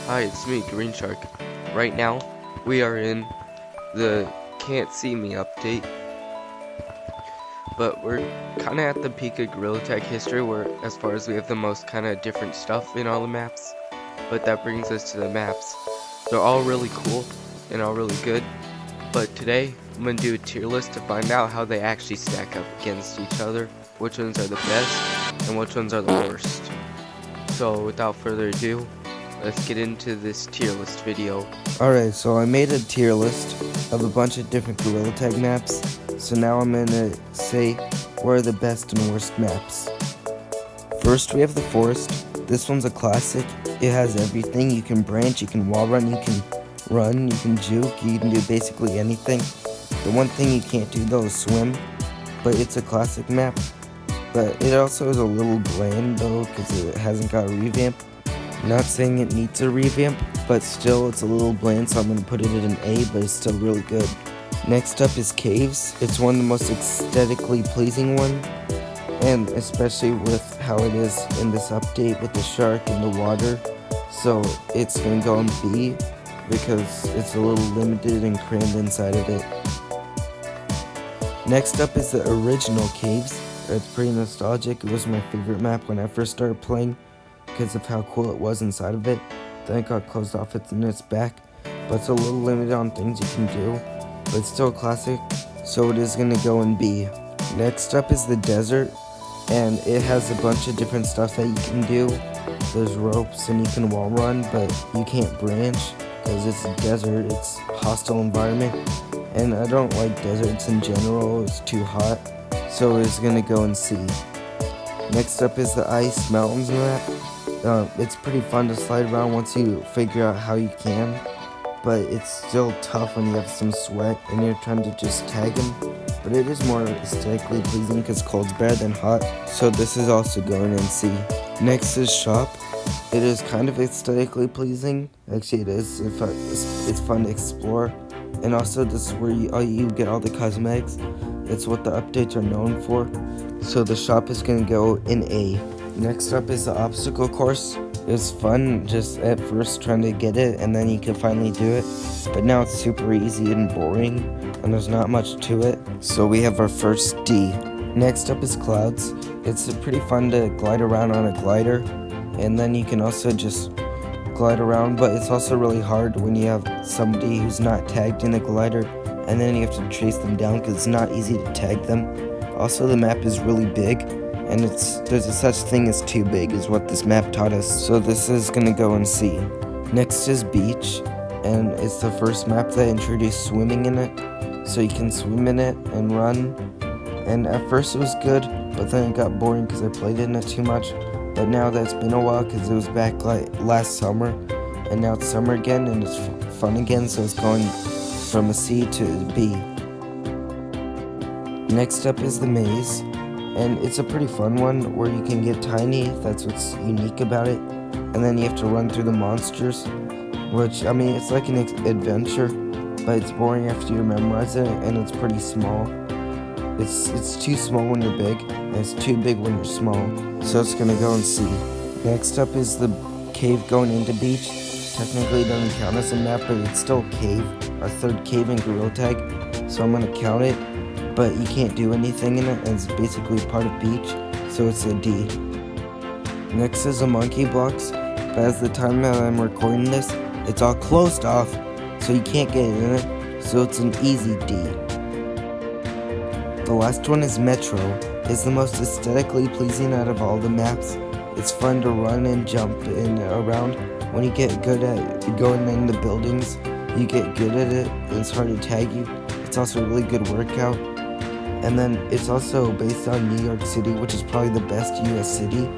Hi, it's me, Green Shark. Right now, we are in the Can't See Me update, but we're kind of at the peak of Gorilla Tag history, where as far as we have the most kind of different stuff in all the maps. But that brings us to the maps. They're all really cool and all really good, but today I'm going to do a tier list to find out how they actually stack up against each other, which ones are the best and which ones are the worst. So without further ado, let's get into this tier list video. Alright, so I made a tier list of a bunch of different Gorilla Tag maps. So now I'm gonna say what are the best and worst maps. First we have the Forest. This one's a classic. It has everything. You can branch, you can wall run, you can juke, you can do basically anything. The one thing you can't do though is swim, but it's a classic map. But it also is a little bland though, because it hasn't got a revamp. Not saying it needs a revamp, but still it's a little bland, so I'm going to put it at an A, but it's still really good. Next up is Caves. It's one of the most aesthetically pleasing one, and especially with how it is in this update with the shark and the water. So it's going to go in B, because it's a little limited and crammed inside of it. Next up is the original Caves. It's pretty nostalgic. It was my favorite map when I first started playing, because of how cool it was inside of it. Then it got closed off in its back, but it's a little limited on things you can do, but it's still a classic, so it is going to go in B. Next up is the Desert, and it has a bunch of different stuff that you can do. There's ropes and you can wall run, but you can't branch because it's a desert. It's a hostile environment, and I don't like deserts in general. It's too hot, so it's going to go in C. Next up is the Ice Mountains map. It's pretty fun to slide around once you figure out how you can, but it's still tough when you have some sweat and you're trying to just tag them. But it is more aesthetically pleasing because cold's better than hot, so this is also going in C. Next is Shop. It is kind of aesthetically pleasing. Actually, it is. It's fun to explore, and also this is where you get all the cosmetics. It's what the updates are known for. So the Shop is going to go in A. Next up is the Obstacle Course. It was fun just at first trying to get it, and then you can finally do it. But now it's super easy and boring, and there's not much to it. So we have our first D. Next up is Clouds. It's pretty fun to glide around on a glider, and then you can also just glide around, but it's also really hard when you have somebody who's not tagged in a glider, and then you have to chase them down because it's not easy to tag them. Also, the map is really big, and there's a such thing as too big is what this map taught us, so this is going to go in C. Next is Beach, and it's the first map that introduced swimming in it, so you can swim in it and run. And at first it was good, but then it got boring because I played in it too much. But now that's been a while because it was back like last summer, and now it's summer again and it's fun again, so it's going from a C to a B. Next up is the Maze, and it's a pretty fun one where you can get tiny. That's what's unique about it. And then you have to run through the monsters, which, I mean, it's like an adventure, but it's boring after you memorize it, and it's pretty small. It's too small when you're big, and it's too big when you're small, so it's gonna go in C. Next up is the Cave going into Beach. Technically it doesn't count as a map, but it's still a cave, our third cave in Gorilla Tag, so I'm gonna count it. But you can't do anything in it, and it's basically part of Beach, so it's a D. Next is the Monkey Blocks, but as the time that I'm recording this, it's all closed off, so you can't get in it, so it's an easy D. The last one is Metro. It's the most aesthetically pleasing out of all the maps. It's fun to run and jump and around. When you get good at going in the buildings, you get good at it, and it's hard to tag you. It's also a really good workout. And then it's also based on New York City, which is probably the best US city.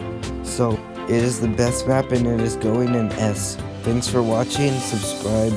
So it is the best map, and it is going in S. Thanks for watching. Subscribe.